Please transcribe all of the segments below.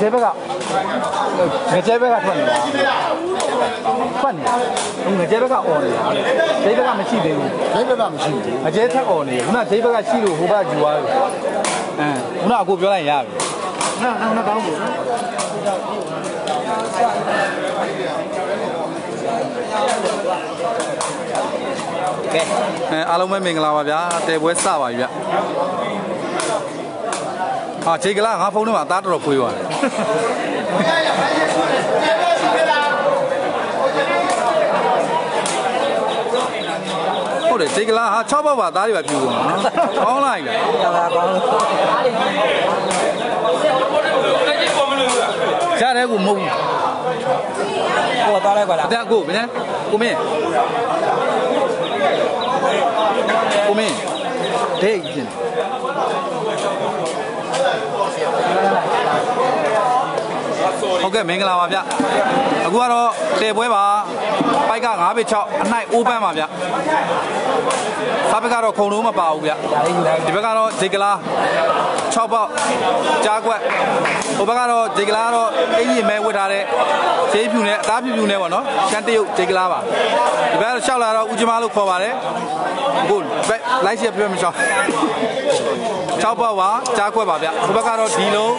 ကျေဘက်ကငကျေဘက်ကထွက်နေတာထွက်နေငကျေဘက်ကអော်နေတာကျေဘက်ကမရှိသေးဘူးကျေဘက်ကမရှိဘူးငကျေထက်អော်နေခုနကျေဘက်ကရှိလို့ဟိုဘက်ကယူသွားပြီခုနအခုပြောလိုက်ရပြီနောက်ကောင်းဘူးကဲအားလုံးပဲမင်္ဂလာပါဗျာတဲပွဲစပါပြီဗျဟာခြေကလာငါဖုန်းထဲမှာအသားတော်တော်ဖွေးသွားတယ်ဟုတ်တယ်ခြေကလာဟာ6ပေါက်ပါသားတွေပဲပြူကုန်နော်ကောင်းလိုက်လားကောင်းရတယ်ကိုမဟုတ်ဘူးဟိုသားလိုက်ပါလားတဲ့ကိုဘယ်နဲ့ကိုမင်းဒိတ်ကျင်ဟုတ်ကဲ့မင်္ဂလာပါဗျအခုကတော့တဲပွဲပါပိုက်က9ပေ6အနိုင်အိုးပန်းပါဗျစားဘက်ကတော့ခုံလုံးမပါဘူးဗျဒီဘက်ကတော့ဂျေကလာ6ပေါက်ကြားကွက်ဟိုဘက်ကတော့ဂျေကလာကတော့အင်ကြီးမဲဝတ်ထားတဲ့ဈေးဖြူနဲ့အသားဖြူနဲ့ပေါ့နော်ရှမ်းတရုတ်ဂျေကလာပါဒီဘက်ကတော့ရှောက်လာတော့ဦးကျမလို့ခေါ်ပါတယ်အခုလိုက်ချက်ပြမရှောက်6ပေါက်ပါကြားကွက်ပါဗျဟိုဘက်ကတော့ဒီလုံး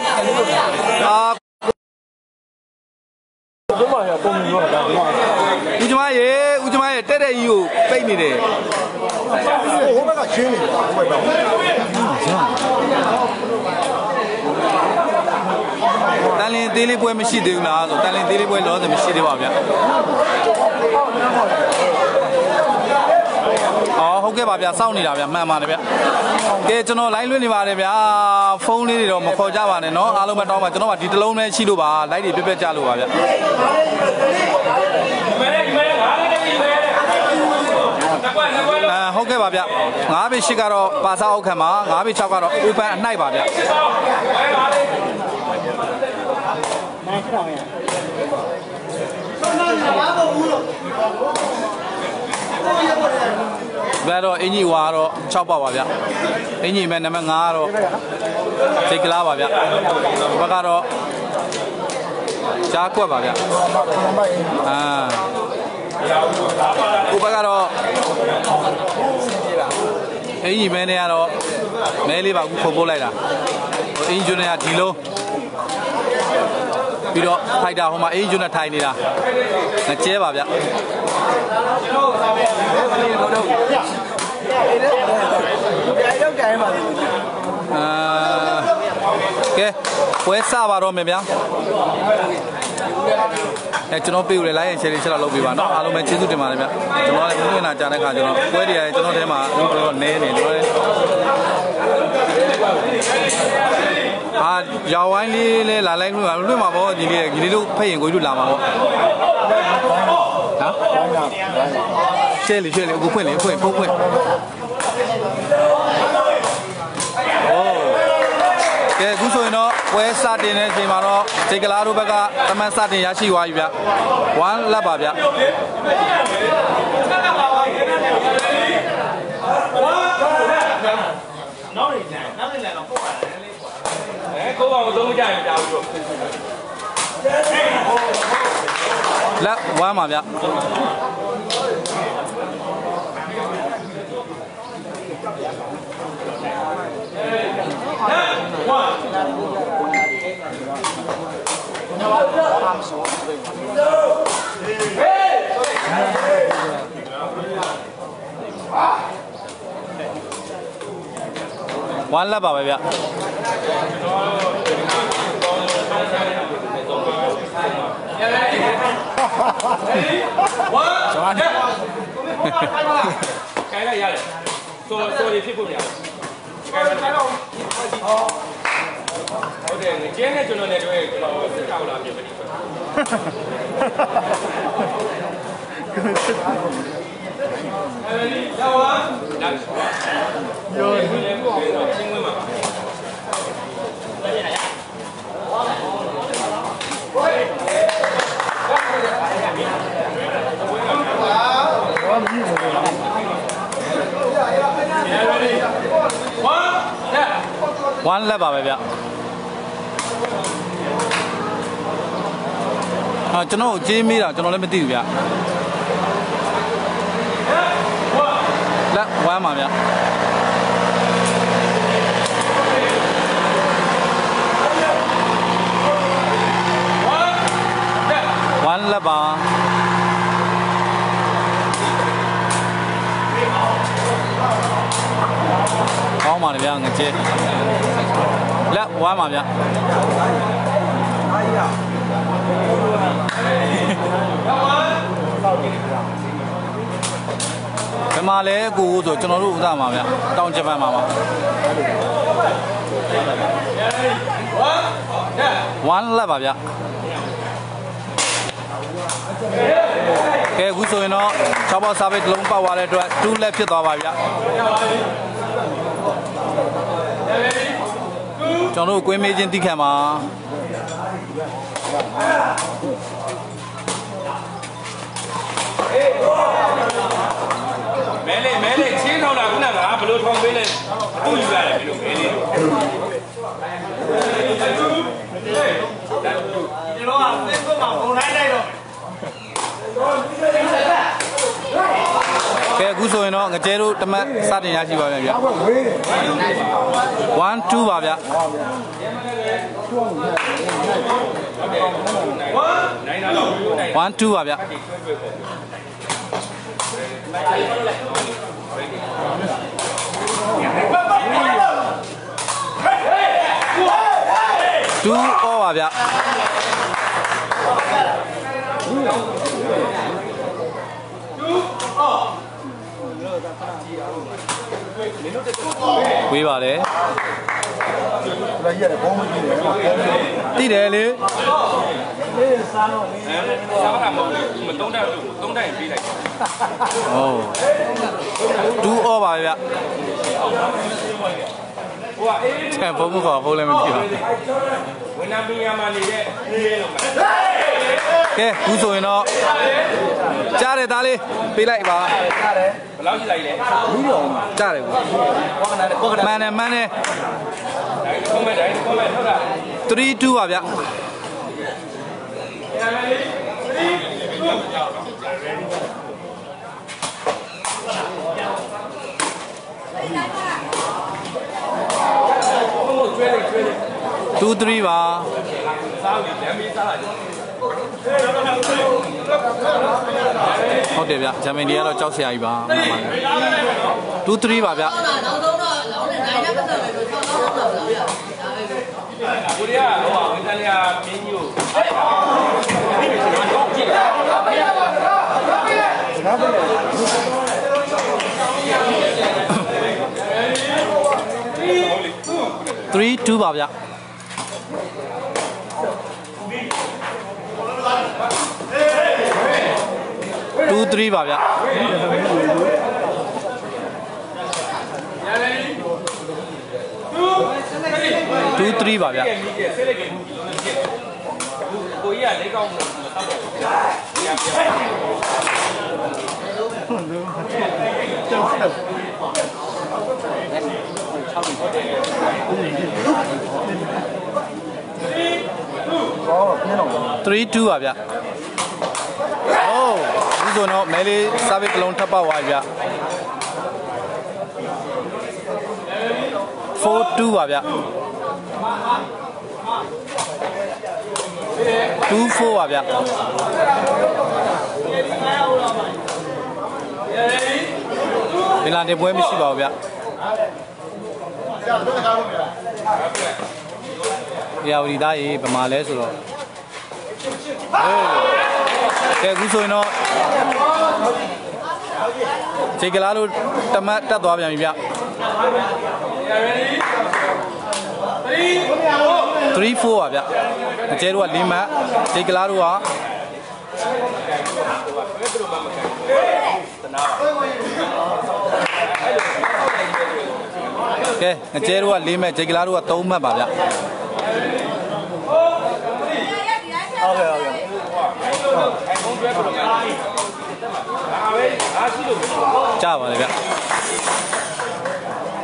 ကျမရပုံမျိုးတာဦးကျမရေတက်တဲ့ကြီးကိုပိတ်နေတယ်ဟိုဘက်ကချင်းနေတယ်ဟိုဘက်ကတန်လင်းသေးလေးပွဲမရှိသေးဘူးလားဆိုတန်လင်းသေးလေးပွဲလောဆယ်မရှိသေးပါဗျဟုတ်ကဲ့ပါဗျစောင့်နေတာဗျမှန်ပါတယ်ဗျကဲကျွန်တော် line လွှင့်နေပါတယ်ဗျဖုန်းလေးတွေတော့မခေါ်ကြပါနဲ့เนาะအားလုံးပဲတောင်းပါကျွန်တော်ကဒီတစ်လုံးပဲရှိလို့ပါ line တွေပြက်ပြက်ကြလို့ပါဗျဟုတ်ကဲ့ပါဗျ9ပေ8ကတော့ပါစာအောက်ခံပါ9ပေ6ကတော့ open အနှိုက်ပါဗျဘယ်တော့အင်ကြီးဝါတော့6ပေါက်ပါဗျအင်ကြီးမဲ့နံပါတ်5ကတော့စိတ်ကလားပါဗျဘက်ကတော့ကြားကွက်ပါဗျဟိုဘက်ကတော့အင်ကြီးမဲနေကတော့မဲလေးပါအခုခုတ်ပို့လိုက်တာအင်ဂျင်နီယာဒီလုံးပြီးတော့ဖိုက်တာဟိုမှာအင်ဂျင်နဲ့ထိုင်နေတာငကျဲပါဗျကဲပွဲစပါတော့မယ်ဗျာကျွန်တော်ပြေဦးလေ like and share လေးချက်တော့လုပ်ပေးပါနော်အားလုံးပဲကျေးဇူးတင်ပါတယ်ဗျကျွန်တော်လည်းမွေးနာကြားတဲ့ခါကျွန်တော်ပွဲတွေရတယ်ကျွန်တော်ထဲမှာတော့နဲနေတော့ရောင်ဝိုင်းလေးလဲလာလိုက်လို့လွတ်မှာပေါ့ဒီလေးတို့ဖိတ်ရင်ကိုကြီးတို့လာမှာပေါ့နော်ရှယ်လေးအခုဖွင့်လေဖွင့်ဖုန်းဖွင့်ကဲအခုဆိုရင်တော့ပွဲစတင်တဲ့အချိန်မှာတော့ဂျေကလာတို့ဘက်ကတမန်စတင်ရရှိသွားပြီဗျ1လက်ပါဗျနောက်နေတော့ပို့ပါတယ်ကိုကောင်သုံးကြရင်ကြောက်လို့လက်1ပါဗျ1လက်ပါပဲဗျခိုင်းလိုက်ရတယ်ဆိုရဖြစ်ဖို့ပြဟုတ်တယ်ကျင်းနဲ့ကျွန်တော်လည်းတွေ့ကျွန်တော်စစ်ကောက်လာပြင်မနေဘူးရောက်ပါရောဒီလည်းကိုချင်းဝင်ပါ1လက်ပါပဲဗျ ကျွန်တော်ကြေးမေးတာကျွန်တော်လည်းမသိဘူးဗျလက်ဝမ်းပါဗျဝမ်းလက်ပါကောင်းပါလေဗျာငကြဲလက်ဝမ်းပါဗျဘယ်မှာလဲကိုဆိုကျွန်တော်တို့ဥစားမှာဗျတောင်ဂျပန်မှာပါဝမ်းလက်ပါဗျကဲအခုဆိုရင်တော့6ပေါက်စားပိတ်လုံးပေါက်သွားတဲ့အတွက်2လက်ဖြစ်သွားပါဗျကျွန်တော်တို့ကွင်းမေးချင်းတိခတ်မှာမဲလေးချင်းထောင်းတာခုနကဘယ်လိုထောင်းပေးလဲအခုယူရတယ်ဘယ်လိုမဲလေးကျွန်တော်က Facebook မှာပုံလိုက်လိုက်တော့ကဲအခုဆိုရင်တော့ငကြဲတို့တမတ်စတင်ရရှိပါပြန်ဗျ1 2ပါဗျ1 2ပါဗျ2 all ပါဗျဝေးပါလေတိတယ်လေစားတာမသုံးတတ်လို့သုံးတတ်ရင်ပြေးလိုက်ဟုတ်2 all ပါဗျဟိုကအေးဆက်ဘုံမခေါ်ဘုံလည်းမကြည့်ပါဝန်နာမီယာမှာနေတဲ့အေးလို့ကဲခုဆိုရင်တော့ကြားတယ်သားလေးပေးလိုက်ပါကြားတယ်ဘယ်လောက်ရှိလိုက်လဲဘူးရောကြားတယ်ဘူးမှန်တယ်ကွန်မန့်ဟုတ်တာ3 2ပါဗျ2 3ပါစားပြီလမ်းမေးစားလာကြဟုတ်တယ်ဗျဂျမန်ဒီကတော့ကြောက်စရာကြီးပါမှန်ပါတယ်2 3ပါဗျနောက်ဆုံးတော့လောင်းနဲ့နိုင်တဲ့ပတ်သက်ပဲလို့6လောက်လောက်လာဗျဒါပဲကိုရီးယားဟိုဝန်ထမ်းတွေကမင်းကြီးကို3 2ပါဗျ2 3ပါဗျ2 3ပါဗျကိုကြီးကလက်ကောင်းမတောက်ဘူး3 2ပါဗျဒီဆိုတော့မဲလေးစားပစ်ကလုံးထပ်ပေါက်သွားပြီဗျ4 2ပါဗျ2 4ပါဗျဒီလာတဲ့ပွဲမရှိပါဘူးဗျရာဝတီသားရေဗမာလဲဆိုတော့ကဲအခုဆိုရင်တော့ခြေကလားလို့တမတ်တက်သွားပြန်ပြီဗျ3 4ပါဗျအကျဲတို့က4မှတ်ခြေကလားတို့ကကဲအကျဲတို့က4မှတ်ခြေကလားတို့က3မှတ်ပါဗျဟုတ်ကဲ့ကြပါလေဗျ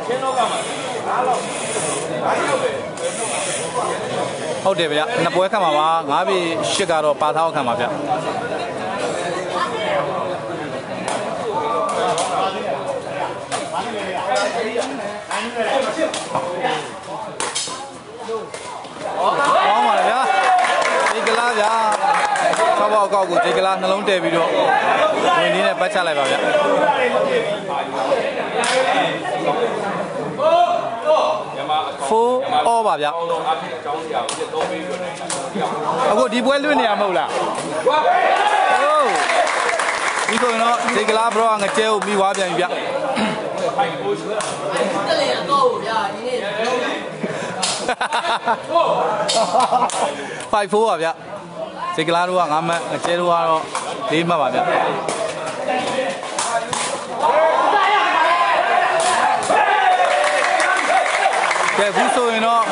ချင်းတော့ကမှာအားလောက်အားရောက်ပဲ ဟုတ်တယ်ဗျနှစ်ပွဲခံမှာပါ9ပြီ8ကတော့ပါထားခံပါဗျကောင်းပါလေဗျာဒီကလာဗျာ6ဘောက်အကောက်ကိုဒီကလာနှလုံးတည်ပြီးတော့ဝင်လေးနဲ့ပတ်ချလိုက်ပါဗျာ4 all ပါဗျာအခုဒီပွဲလွင့်နေရမဟုတ်လားဟုတ်ဒီဆိုရင်တော့ဒီကလာဘရောငကျဲကိုမိသွားပြန်ပြီဗျာတလေအကောက်ဗျာဒီနေ့5-4ပါဗျာဒီကလာတို့က9မှတ်ငကျဲတို့ကတော့4မှတ်ပါဗျာကဲဘူးဆိုရင်တော့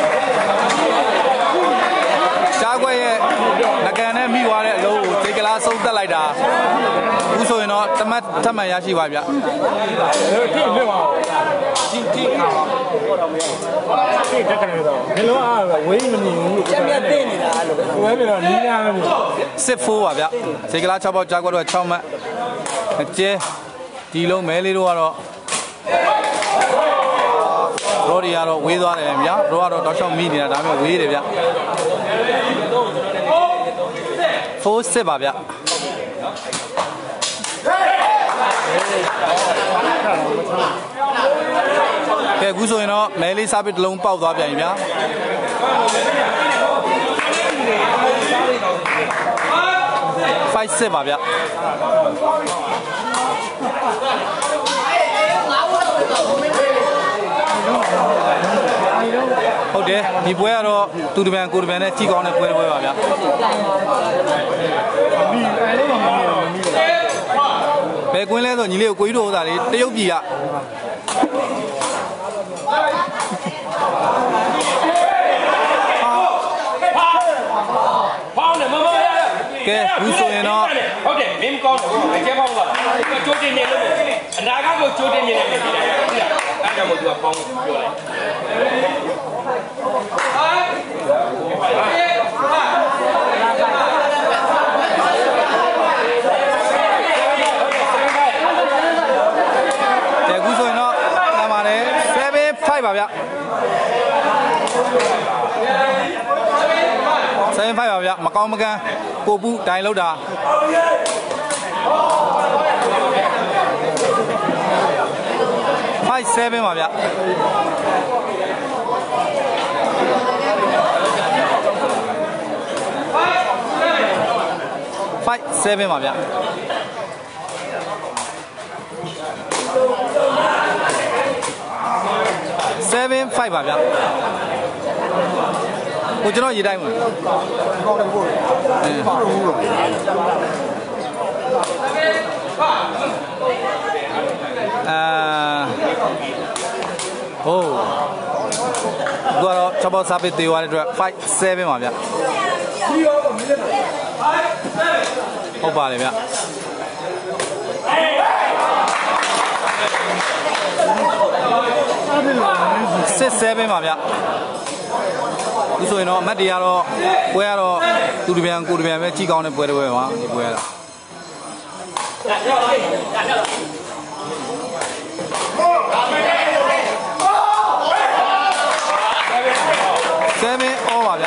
ရှားခွက်ရဲ့ငကန်နဲ့မိသွားတဲ့အလုံးကိုဒီကလာဆုံးသက်လိုက်တာဘူးဆိုရင်တော့တမတ်ထပ်မှန်ရရှိပါဗျာတိလွတ်ပါတိခါတိတက်ကနေတော့ဒီလိုအားဝေးမနေဘူးလို့ချက်မြတ်သိနေတာလို့ဝဲပြီးတော့နီးနာမယ်6-4ပါဗျာဒီကလာ6ပေါက်ကြားခွက်တော့6မှတ်အကျဲဒီလုံးမဲလေးတို့ကတော့ရော်ဒီကတော့ဝေးသွားတယ်ဗျာရောကတော့တောက်ချောင်းမိနေတာဒါပေမဲ့ဝေးတယ်ဗျာ4-6ပါဗျာကဲအခုဆိုရင်တော့မဲလေးစားပစ်တစ်လုံးပေါက်သွားပြန်ပြီဗျာ5-6ပါဗျာဟုတ်တယ်ဒီပွဲကတော့သူတပံကိုတပံနဲ့ကြီးကောင်းတဲ့ပွဲပါဗျာဘယ်ကွင်းလဲဆိုညီလေးကိုကိုကြီးတို့ဥစားလေးတရုတ်ပြည်ကဖောင်းတယ်မမရကဲဘူးဆိုရင်တော့ဟုတ်တယ်မင်းကောင်းတယ်အကျဲဖောင်းသွားတာကြိုးတင်နေလို့အနာဂတ်ကိုကြိုးတင်နေတယ်ဒီအဲ့ဒါမို့သူကဖောင်းပြောလိုက်တဲ့ကူဆိုရင်တော့တမ်းပါတယ်7-5ပါဗျ7-5ပါဗျမကောင်းမကန်းကိုပူတိုင်လောက်တာ5-7ပါဗျ5-7ပါဗျ7-5ပါဗျကိုကျွန်တော်ရေးတိုင်းမှာကောင်းတယ်ပို့ပါဘူးလို့ဟုတ်ကတော့ချဘောစားပေးသေးသွားတဲ့အတွက်5-7ပါဗျဟုတ်ပါတယ်ဗျ6-7ပါဗျဒီဆိုရင်တော့အမတ်တွေကတော့ပွဲကတော့သူတပြန်ကိုတပြန်ပဲကြီးကောင်းတဲ့ပွဲတွေပါဒီပွဲကတော့7 all ပါဗျ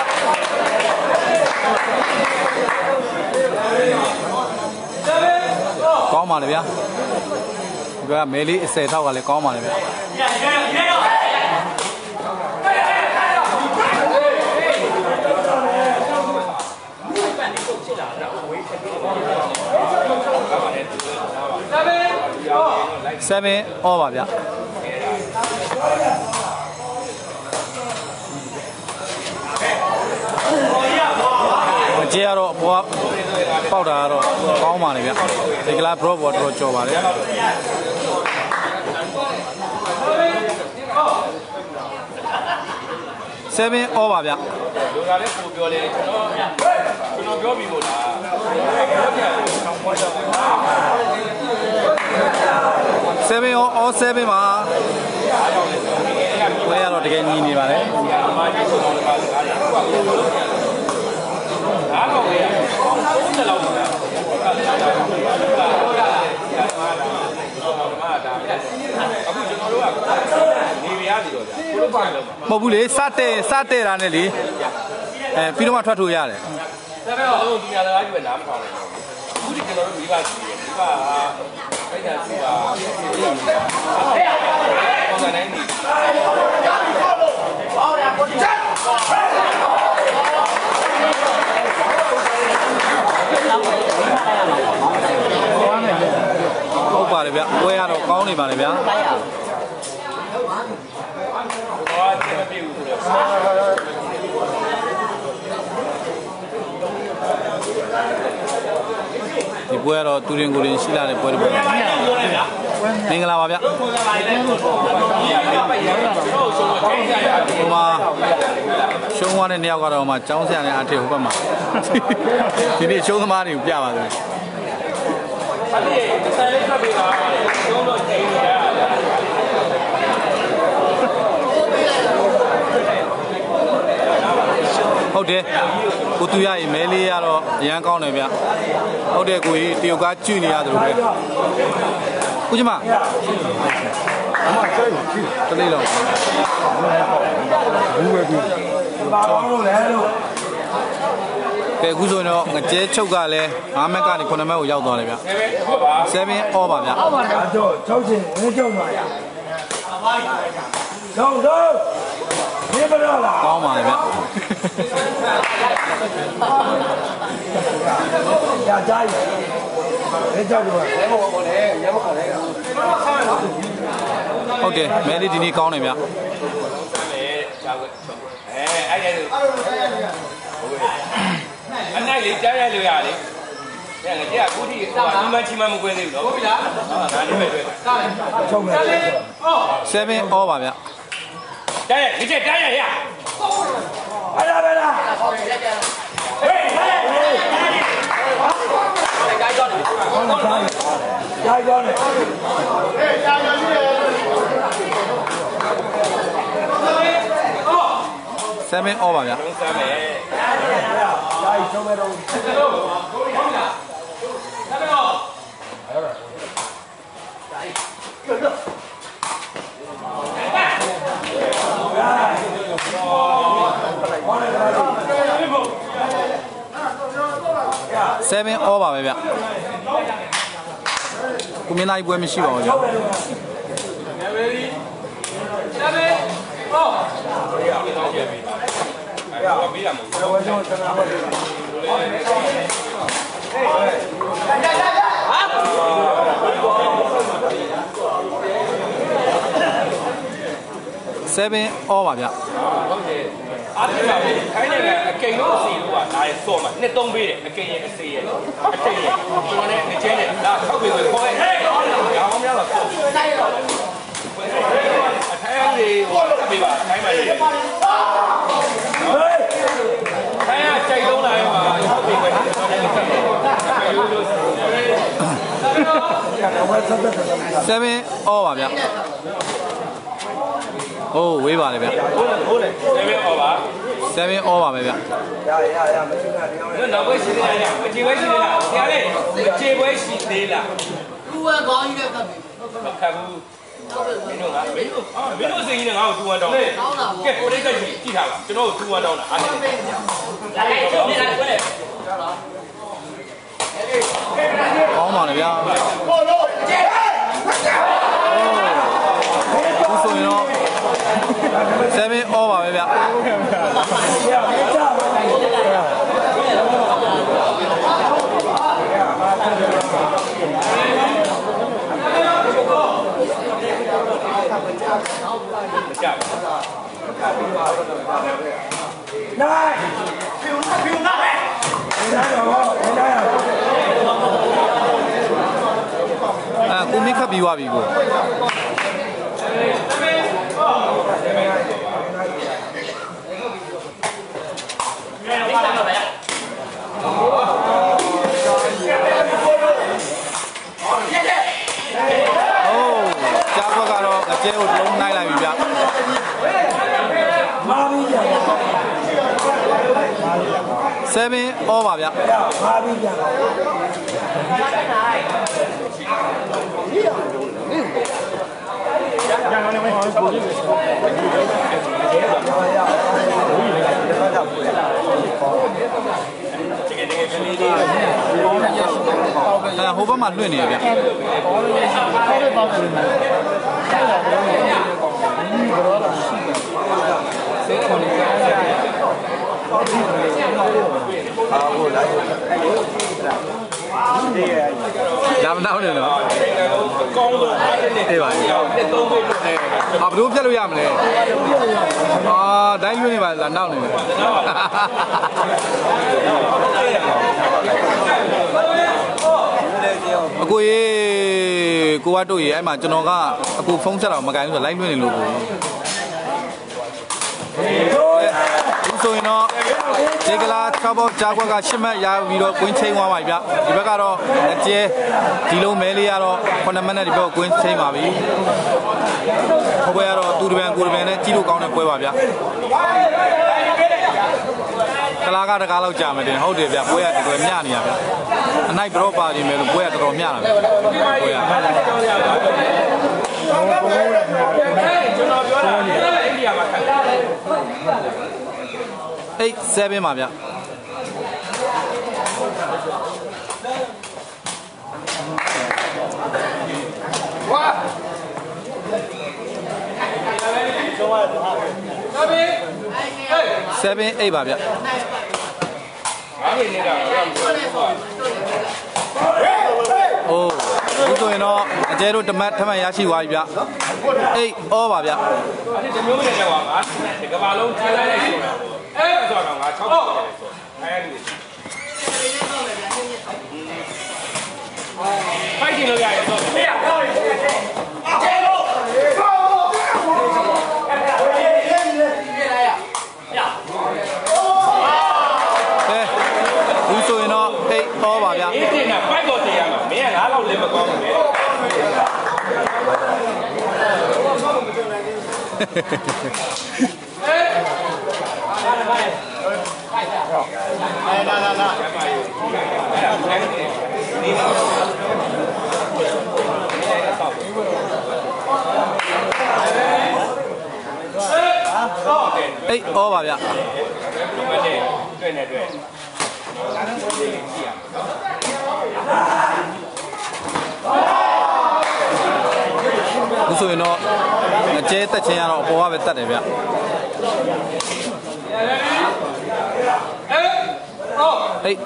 ကောင်းပါလေဗျာဒီကမဲလေးအစဲထောက်ကလည်းကောင်းပါလေဗျာ7 all ပါဗျာအကျကတော့အပေါ်ပေါက်တာကတော့ကောင်းပါလေဗျဒီကလာ bro ဘောတော့ကြော်ပါလေ7 all ပါဗျလူကလည်းကိုပြောတယ်ကျွန်တော်ပြောပြီးလို့လား7 all 7ပါ ပွဲရတော့တကယ်ညီနေပါလေ အားလုံးရ30လောက်ပါအခုကျွန်တော်တို့ကနေရစီတော့ဗျာဘလို့ပါလို့ မဟုတ်ဘူးလေစတဲ့တာနဲ့လေပြီးတော့မှထွက်ထိုးရတယ် ဒါပေမဲ့တော့ဒီညာလည်းအကျပဲနားမထောင်နိုင်ဘူးအခုဒီကျွန်တော်တို့မိဘစီတယ်မိဘကခိုင်းတာစီပါပုံစံတိုင်းနေဟုတ်ပါလေဗျပွဲရတော့ကောင်းနေပါလေဗျာ ဘာမှမပြေဘူးဆိုတော့ဒီပွဲကတော့တူရင်ကိုရင်ရှိလာတဲ့ပွဲတစ်ပွဲမင်္ဂလာပါဗျဟိုမှာရှုံးသွားတဲ့နှစ်ယောက်ကတော့မှចောင်းဆရာနဲ့အထက်ဟိုဘက်မှာဒီနေ့ရှုံးသမားတွေကိုပြပါဆိုအဲ့ဒီဆိုင်လေးထွက်ပေးတာကျုံးတော့ကျင်းနေတာဟုတ်တယ်ကိုသူရရင်မဲလေးရတော့အရန်ကောင်းတယ်ဗျဟုတ်တယ်ကိုကြီးတရုတ်ကကျွနေရတယ်လို့ပဲဦးကျမတလေးလုံးဘူးပဲဘူးပါအောင်လို့လဲလို့ကဲအခုဆိုရင်တော့ငကျဲချုပ်ကလည်း5မက်ကနေ9မက်ကိုရောက်သွားတယ်ဗျ7 all ပါဗျအောက်ပါတော့ချုပ်ချင်းဝင်းချုပ်ပါရတော့ဒီမတော်လားကောင်းပါလေဗျရကြိုက်ရဲကြောက်တော့ရဲမခေါ်နဲ့ရဲမခေါ်နဲ့ဟုတ်တယ်မဲလေးဒီနေ့ကောင်းတယ်ဗျအဲ့အနိုင်လေးကြားရလို့ရလေ။ညငါကခုထိဟိုအမှန်ချီမှမကွဲသေးဘူးနော်။ဟုတ်ပြီလား။ငါလည်းပဲတွေ့တာ။ချုပ်မယ်7 all ပါဗျ။ကြားရဒီချက်ကြားရရ။အဲ့ဒါပဲလား။ဟေး။ကြိုက်တော့တယ်။ဟုတ်လား။ကြိုက်တော့တယ်။ဟေးကြာကြာကြီး7 all ပါဗျ။လုံးစမ်းမယ်။ကြာကြီးချုပ်မယ်တော့။ဟုတ်လား။ဆက်မလို့7 all ပါပဲဗျကိုမင်းသားကြီးပွဲမရှိပါဘူးဗျ7 all ပါဗျဟုတ်တယ်အားလုံးပါခိုင်းနေကအကိန်လို့အစီလို့ကလာရဲစော့မှာနှစ်သုံးပေးတယ်အကိန်ရဲ့အစီရဲ့အကိန်ရဲ့ကျွန်တော်လည်းအကျဲနဲ့လာခောက်ပြီးခေါ်ရဲရောင်းများတော့စော့အထိုင်လေးဟိုတက်ပေးပါခိုင်းပါလေခိုင်းရကြိုက်လုံးလာရောမှာခောက်ပြီးပဲကျွန်တော်လည်းတက်ပေးရိုးလို့7 all ပါဗျโอ้ဝေးပါလေဗျဟုတ်တယ်7 all ပါ7 all ပါပဲဗျရမရှိတာတရားနောက်ပွဲရှိသေးလားမချေပွဲရှိသေးလားဆရာလေးမချေပွဲရှိသေးလားကူဝဲကောင်းကြီးနဲ့ဖတ်ပြီမခတ်ဘူးမင်းတို့ကမင်းတို့အစိမ်းကြီးနဲ့ငါ့ကို2-1တောင်းတယ်ကောင်းတာပေါ့ကဲကိုလေးတက်ကြည့်ထားပါကျွန်တော်ကို2-1တောင်းတာအားနေတယ်လာလိုက်ချုပ်နေတာကွယ်ကောင်းပါလေဗျာဟိုလို့ကျေအခုဆိုရင်တော့7 all ပါပဲဗျရမကြပါကြပါနိုင်ဖြူနာပဲနိုင်တော့နိုင်ရကိုမင်းခတ်ပြီးွားပြီကိုကြားဘက်ကတော့အကျဲကိုလုံးနိုင်လိုက်ပြီဗျ 7 all ပါဗျဟိုဘက်မှာလွင့်နေရဗျလာမနောက်နေတော့ကောင်းလို့အေးပါနဲ့3ပိတ်လို့နဲ့ဘယ်လိုပြတ်လို့ရမလဲတိုင်းရွေးနေပါလားနောက်နေတယ်အကိုရေကိုကတို့ရေအဲ့မှာကျွန်တော်ကအကိုဖုန်းဆက်တော့မကင်ဘူးဆိုလိုက်လွှင့်နေလို့ကိုဆိုရင်တော့ဒီကလာ6ဘောက်ကြားခွက်က8မှတ်ရပြီးတော့ကွင်းချိန်သွားပါပြီဗျဒီဘက်ကတော့အကျဲဒီလုံးမဲလေးကတော့9မှတ်နဲ့ဒီဘက်ကွင်းချိန်ပါပြီဘွဲကတော့သူတပံကိုတပံနဲ့ကြီးလို့ကောင်းတဲ့ပွဲပါဗျကလာကတကားလောက်ကြာမယ်တင်ဟုတ်တယ်ဗျပွဲကတော်တော်မျှနေရဗျအနိုင်ဘရောပါနေမယ်လို့ပွဲကတော်တော်မျှတာဗျပွဲကကျွန်တော်ပြောတာအိန္ဒိယမှာခက်8 7ပါဗျဝါ7 8ပါဗျအားနေနေတာအိုးဒီဆိုရင်တော့အကျဲတို့တမတ်ထမှတ်ရရှိသွားပြီဗျ8 all ပါဗျဒီမျိုးနဲ့တော့ငါဒီကဘာလုံးခြေလိုက်လိုက်ဆိုတာဆိုတော့ငါ6ဆိုအဲ့ဒီဖိုက်တင်လို့ရတယ်ဆိုမေးရဘူးဆိုရင်တော့8 all ပါဗျအေးတင်တာဖိုက်ပေါ်တင်ရမှာမင်းကငါးလောက်လည်းမကောင်းဘူးလေall ပါဗျတွေ့နေတွေ့ဘူးဆိုရင်တော့အကျဲတက်ချင်းရတော့အပေါ်ကပဲတက်တယ်ဗျ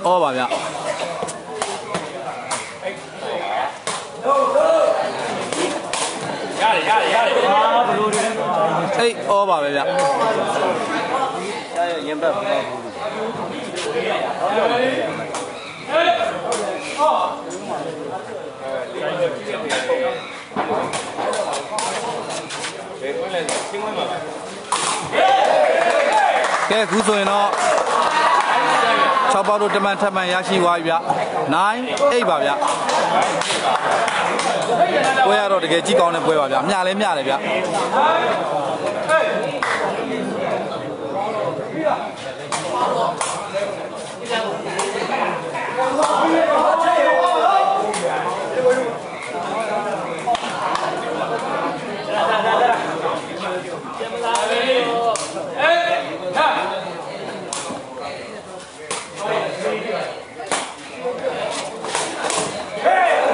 all ပါဗျရတယ်ဘလို့တွေall ပါပဲဗျရင်ဘက်ကဲခုဆိုရင်တော့6ပေါက်တို့တမန်ထပ်မံရရှိသွားပြီဗျ9 8ပါဗျပွဲရတော့တကယ်ကြည့်ကောင်းတဲ့ပွဲပါဗျမျှလဲမျှတယ်ဗျ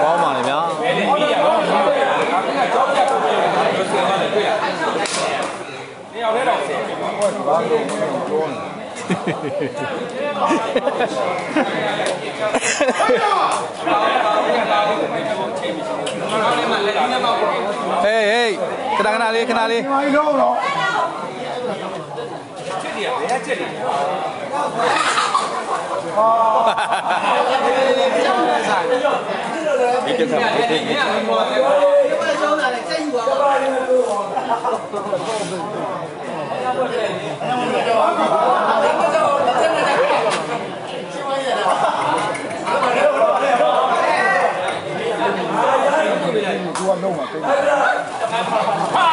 ကောင်းပါလေဗျာ你要来到谁？ဟေးဟေးခဏလေးခဏလေးချက်နေရဘယ်ချက်နေဒီကစားဒီသူကလုံးမှာဟာ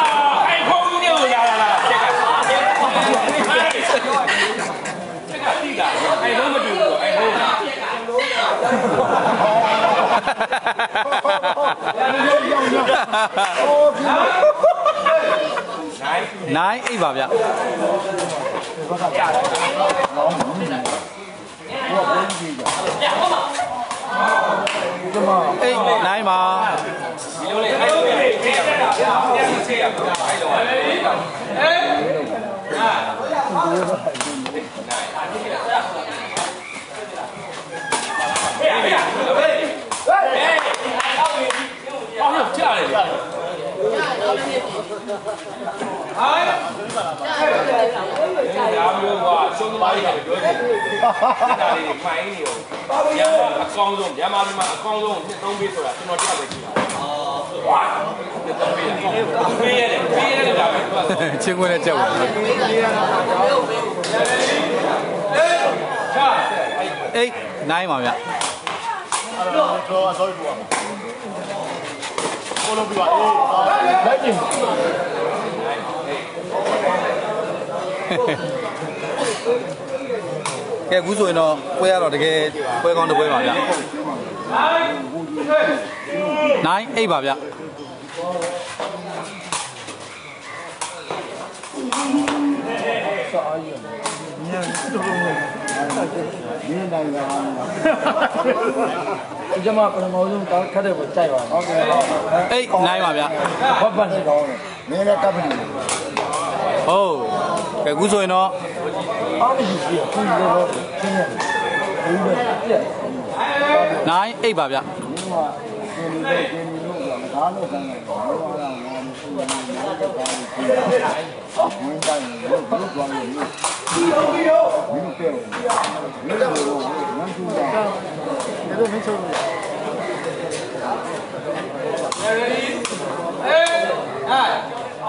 အိုင်ဖုန်းကြီးကိုရလာလားချက်က ကတိတာအဲ့တော့မတူဘူးအဲ့ဟုတ်9 8ပါဗျ8 9ပါဒီလိုလေအဲ့လိုပြေးရမှာပြန်ပြေးရမှာအဲ့လိုကြားတယ်ဟာရာမျိုးကရှုံးသမားတွေကပြောတယ်ဒါလေးခိုင်းနေရောအကောင်းဆုံးမြန်မာပြည်မှာအကောင်းဆုံးနှစ်သုံးပေးဆိုတာကျွန်တော်ကြားပဲကြည့်တာဝါနှစ်သုံးပေးရတယ်ဒါပဲသူကချင်းခွင်းနဲ့ကြောက်တယ်8 9ပါဗျတော့အစိုးရပေါ့ကိုလိုပြပါအေးလိုက်ကြည့်ကဲအခုဆိုရင်တော့ပွဲရတော့တကယ်ပွဲကောင်းတစ်ပွဲပါဗျ9 8ပါဗျဒီကျမပထမဆုံးတောက်ခတ်တဲ့ကိုကြိုက်ပါဟုတ်ကဲ့8 9ပါဗျဘတ်ပတ်နေကောင်းတယ်နည်းနည်းကပ်ပြီးဟုတ်ကဲအခုဆိုရင်တော့အားမရှိဘူးခုတော့ရှင်းနေဘူးပဲ9 8ပါဗျ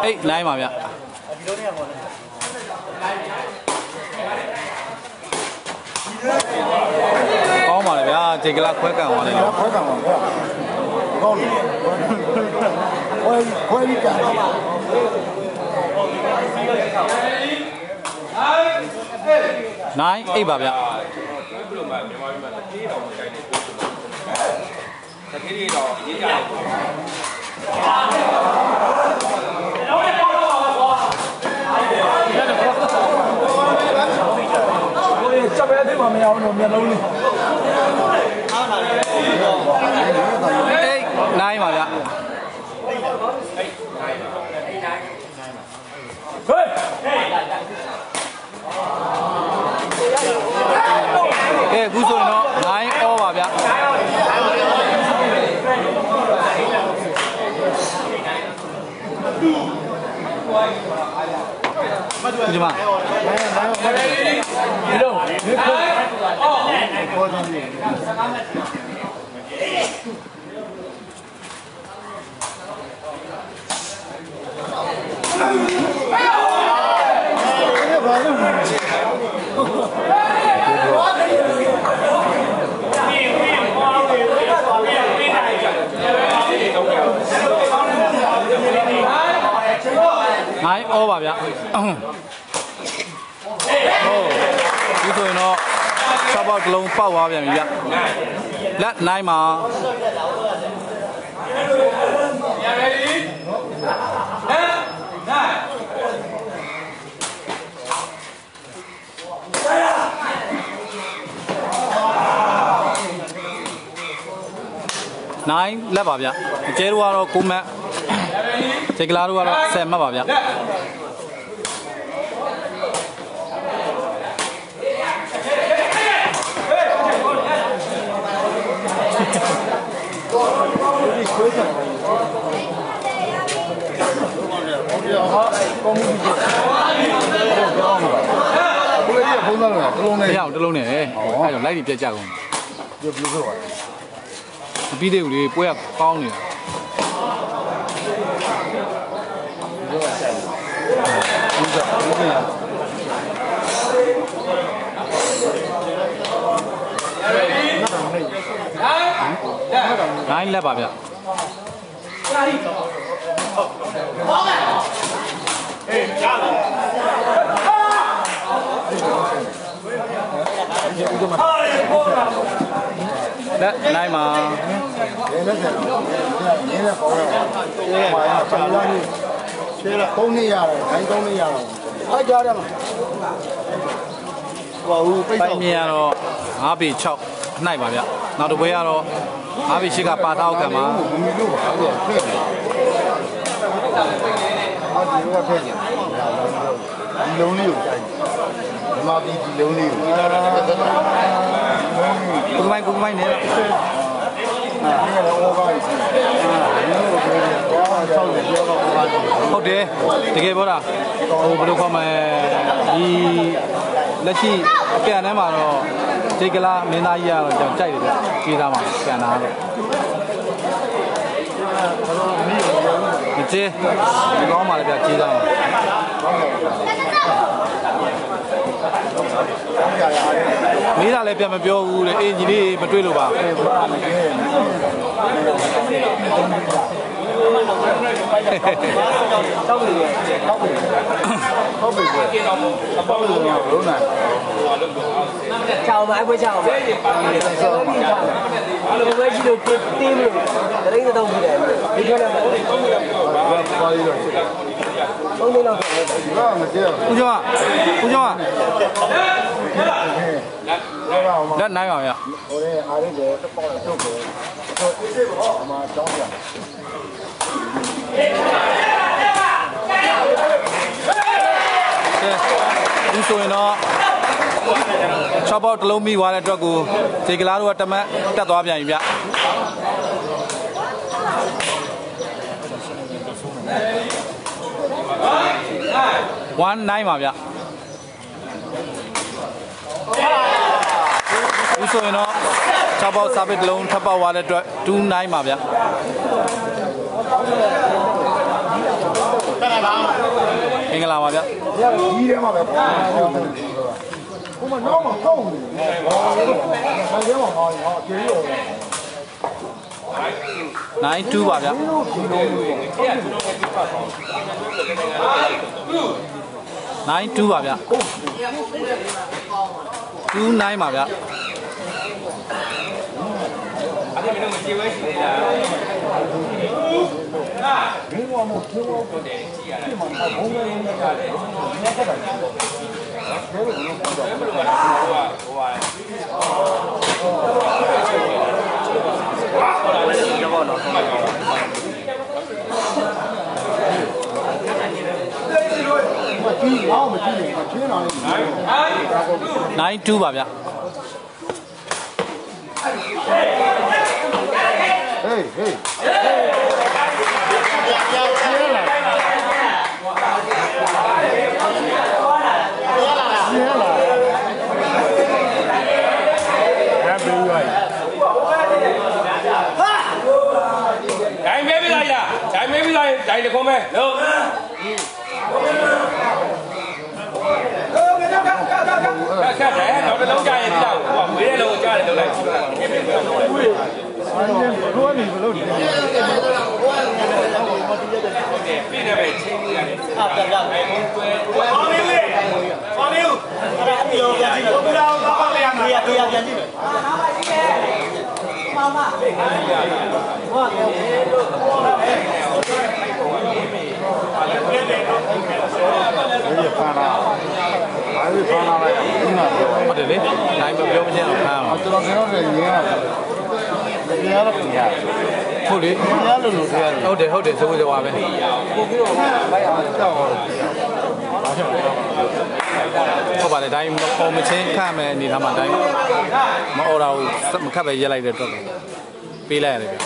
8 9ပါဗျကောင်းပါလေဗျာဂျေကလာခွဲကန်သွားတယ်နော်ခွဲကန်ပါဗျာကောင်းတယ်ခွဲပြီးကန်ပါ9 8ပါဗျာဘယ်လိုမှမြန်မာပြည်မှာတတိတော်မကိုင်းနေပို့တယ်တတိတော်ရေးကြတယ်ချက်ပဲသိမှမရအောင်တော့မျက်လုံးလေးအားလာတယ်9ပါဗျာဟေးအခုဆိုရင်တော့9 all ပါဗျာဒီမှာဒီလိုဒီကိုပေါ်တယ်9 all ပါဗျာဟုတ်ဒီဆိုရင်တော့6ပေါက်တစ်လုံးပေါက်သွားပြန်ပြီဗျလက်9မှာ9လက်ပါဗျအကျဲတို့ကတော့9မှတ်ဂျေကလာတို့ကတော့10မှတ်ပါဗျကောင်းမှုကြီးကိုလေးကဖုန်းသားလို့တစ်လုံးနဲ့တစ်လုံးနဲ့အဲ့တော့လိုက်ပြီးပြတ်ကြကုန်ပြပြဆိုပါမပြီးသေးဘူးလေပွဲကကောင်းနေတာ9လက်ပါဗျဟေးကြားလား လက်နိုင်မှာရှင်းလား3နှစ်ရတယ်ခိုင်း3နှစ်ရတော့အားကြတယ်မှာဟိုပိတ် ပိုင်မြင်ရတော့5ပေ6အနိုင်ပါဗျနောက်တစ်ပွဲကတော့5ပေ8ကပါတောက်ခံမှာဒီလိုပါအဲ့ဒါထည့်တယ်အော်ဒီလိုကထည့်တယ်ဒီလုံးလေးကိုကြိုက်ဒီမှာဒီလုံးလေးကိုကုမိုင်းနေတော့ဟုတ်တယ်တကယ်ပြောတာဟိုဘယ်လိုခေါ်မလဲဒီလက်ရှိအပြန်ထဲမှာတော့ဂျိတ်ကလာမင်းသားကြီးကတော့ကျွန်တော်ကြိုက်တယ်ဗျကြေးသားမှာပြန်လာတော့ဒီကြေးဒီကောင်းပါလေဗျကြေးသားမှာမေးတာလည်းပြန်မပြောဘူးလေအင်ဂျီလေးမတွေ့လို့ပါchào mà anh quay chào mà anh quay chỉ được tim rồi đấy là đâu gì đấy đi theo này không nên làmဦးကျော်လက်နိုင်ပါဗျဟိုလေအားရတဲ့တပေါက်ထုတ်တယ်အမကြောင်းပြဒီဆိုရင်တော့6ပေါက်တစ်လုံးမိသွားတဲ့အတွက်ကိုဂျေကလာတို့ကတမတ်တက်သွားပြန်ပြီဗျ19ပါဗျဒီဆိုရင်တော့6ပေါက်စာပစ်တစ်လုံးထပ်ပေါက်သွားတဲ့အတွက်29ပါဗျမင်္ဂလာပါဗျကြီးထဲမှာပဲပေါ့ဟိုမှာနောက်မှာပေါက်နေတယ်ဟောဆိုင်ထဲမှာဟောကျေးရော92ပါဗျ92ပါဗျ29ပါဗျအဲ့ဒါမျိုးမကြေဝဲရှိသေးလားမင်းကမဟုတ်ဘူးဟုတ်တယ်ကြည့်ရတယ်ဒီမှာဘုံလေးနဲ့ကြတယ်ညက်တာတယ်ဘယ်လိုလုပ်တော့ဘယ်လိုပါဟိုကြီးအောင်မကြည့်နေချင်းတော်လေး92ပါဗျဟေးတိုင်းတစ်ခုမဲ့လို့ခက်တယ်တော့တစ်လုံးကြာရင်ကြောက်ဟိုဝေးတဲ့လုံးကြားတယ်လို့လိုက်ကြည့်ပါဘယ်လိုနေဘလို့ဒီပြည့်တယ်ပဲချင်းကြီးရတယ်ပြပြမယ်အောင်လေးလေးအဲ့ဒါပြောကြည့်လို့ဘယ်လိုပါလဲပြန်ကြည့်မယ်မမဟုတ်တယ်လို့ဒီဖာနာအားဒီဖာနာလိုက်ဒီမှာဟုတ်တယ်လေနိုင်မပြောမချင်းတော့ဖမ်းပါကျွန်တော်ကျွန်တော်လည်းငင်းရတယ်။တရားတော့ပြရ။ဟုတ်လေတရားလို့လို့တရားဟုတ်တယ်ဟုတ်တယ်စိုးစိုးပါပဲပို့ပြီးတော့လိုက်အောင်ကြောက်အောင်ဟုတ်ပါတယ်တိုင်းပေါ်မချင်းခတ်မယ်အနေထားမှာတိုင်းမအော်တာကိုမခတ်ပဲရက်လိုက်တဲ့အတွက်ပေးလိုက်ရတယ်ဗျ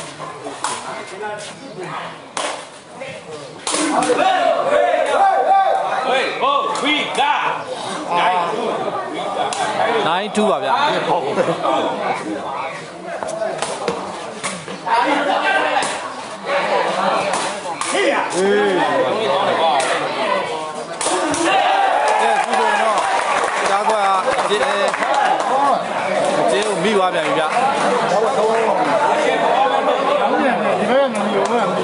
ဟေးဟိုဝီကာ92ပါဗျဟုတ်ဟေးဒါကွာဒီကိုမိသွားပြန်ပြီဗျဒီဘက်ကမီရောမမီ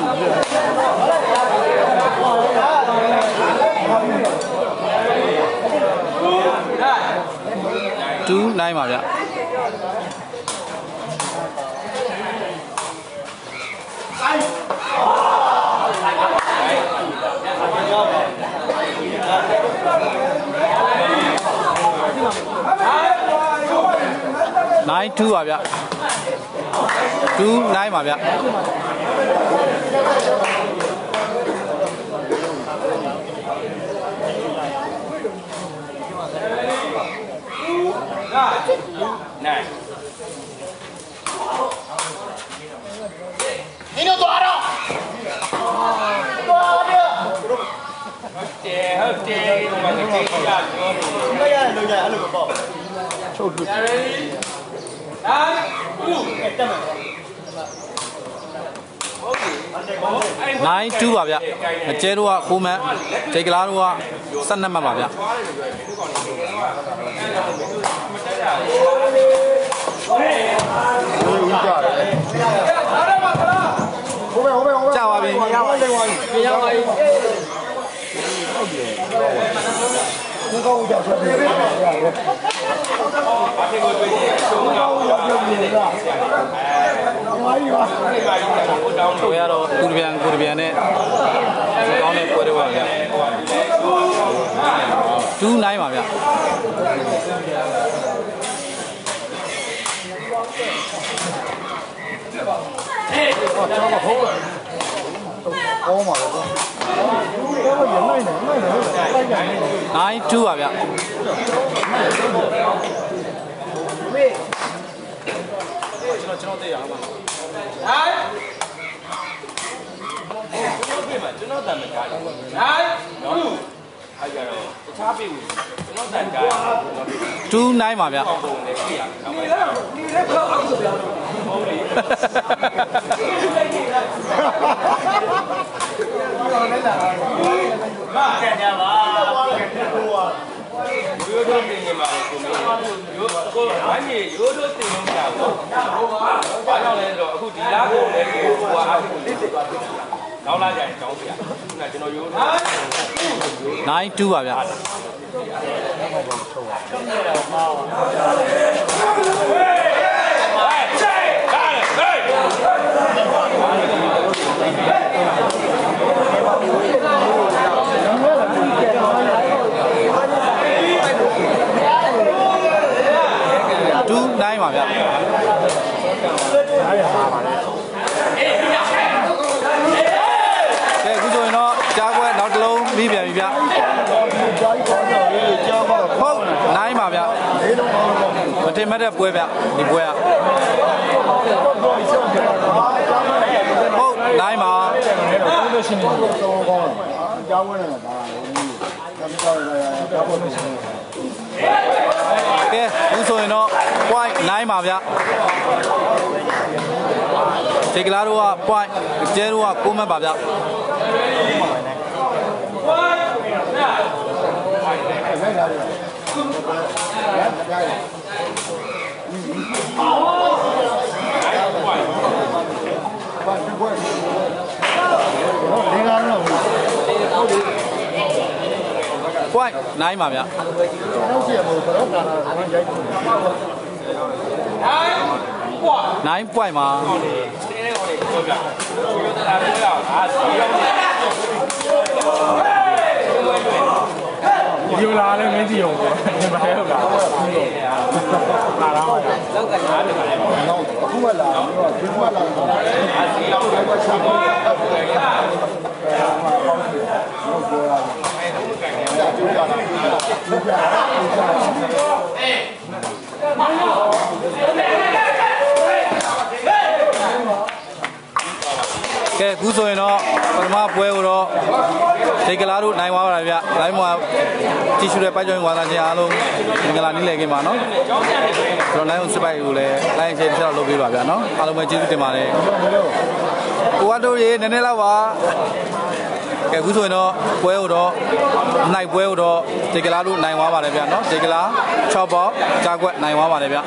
2 9ပါဗျ 9-2 ပါဗျ2-9ပါဗျ你就抓着。抓着。对，好对，我们这个呀，这个呀，留下那个包。抽出。9-2 ပါဗျအကျဲတို့က9မှတ်ဂျေကလာတို့က12မှတ်ပါဗျကြာပါပြီကိုရတော့ကုရပြန်နဲ့ကောင်းတဲ့ပွဲတွေပါဗျ2-9ပါဗျ9-2ပါဗျကျွန်တော်သိရအောင်ပါကျွန်တော်တန်မကြားဘူး။နိုင်ဘူး။အဲ့ကြတော့တခြားပြေဘူး။ကျွန်တော်တန်ကြား2-9ပါဗျာ။ပုံနဲ့ကြည့်ရအောင်။ဒီလည်းဘယ်လောက်အောက်ဆိုပြောဟုတ်လေ။မာကကြပါရိုးတို့တင်နေပါလေကိုမျိုးရိုးကိုဘာကြီးရိုးတို့တင်နေကြဘူး။ဘာကြောင့်လဲဆိုတော့အခုဒီလားကိုလည်းကိုကအားကိုလေးစစ်သွားပြီ။နောက်လာကြရင်ကြောင်းပြ။ခုနကျွန်တော်ရိုး9-2ပါဗျာ2-9ပါဗျာအခုဆိုရင်တော့ကြားပွဲနောက်တစ်လုံးပြီးပြန်ပြီဗျဟုတ်9ပါဗျမတင်မဲ့တဲ့ပွဲဗျဒီပွဲကဟုတ်9ပါလို့ရှိနေတော့ကောင်းတယ်ကြားပွဲနဲ့ပါလာတယ်ကဲအခုဆိုရင်တော့ point 9ပါဗျဂျေကလာတို့က point ကျဲတို့က9မှတ်ပါဗျpoint 9ပါဗျ9 point မှာဒီလိုလာလဲမင်းကြည့်အောင်ပေါ့ဒီမှာရောက်လာလာလာပါလောက်ကလာတယ်တော့အခုကလာတော့ဒီကလာတော့အာစီရောက်တော့ချမ်းသာကဲအခုဆိုရင်တော့ပထမပွဲကိုတော့ဂျေကလာတို့နိုင်သွားပါဗျ။လိုင်းမှာတီရှူတဲ့ပိုက်ကျောင်းဝါသာချင်းအားလုံးမင်္ဂလာနေ့လည်ခင်းပါနော်။ကျွန်တော်လိုင်းအောင်စပိုက်ကိုလည်းလိုင်းချင်းဆက်တော့လုပ်ပေးပါဗျာနော်။အားလုံးပဲကျေးဇူးတင်ပါတယ်။ကိုဝတ်တို့ရေနည်းနည်းလောက်ပါကဲအခုဆိုရင်တော့ပွဲကိုတော့နိုင်ပွဲကိုတော့ဂျေကလာတို့နိုင်သွားပါတယ်ဗျာနော်ဂျေကလာ6ပေါက်ကြားကွက်နိုင်သွားပါတယ်ဗျာ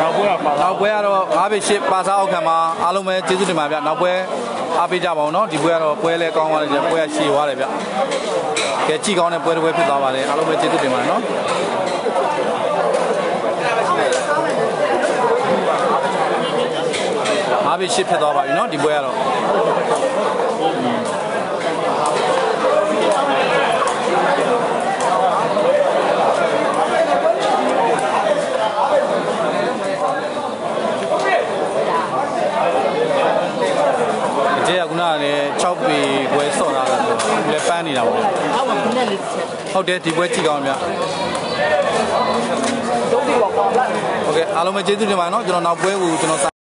နောက်ပွဲကပါနောက်ပွဲကတော့9ပေ8ပါစားအောက်ခံမှာအားလုံးပဲကျေးဇူးတင်ပါဗျာနောက်ပွဲအားပေးကြပါအောင်နော်ဒီပွဲကတော့ပွဲလဲကောင်းသွားတယ်ပွဲကရှည်သွားတယ်ဗျာကဲကြည့်ကောင်းတဲ့ပွဲတစ်ပွဲဖြစ်သွားပါတယ်အားလုံးပဲကျေးဇူးတင်ပါတယ်နော် 5 bit 8ဖြစ်သွားပါပြီเนาะဒီပွဲကတော့ကျေကခုနကလည်း6ပေပွဲဆော့ထားတာဆိုတော့လည်းပန်းနေတာပေါ့ဟုတ်တယ်ဒီပွဲကြည့်ကောင်းဗျဟုတ်ကဲ့အားလုံးပဲကျေးဇူးတင်ပါတယ်เนาะကျွန်တော်နောက်ပွဲကိုကျွန်တော်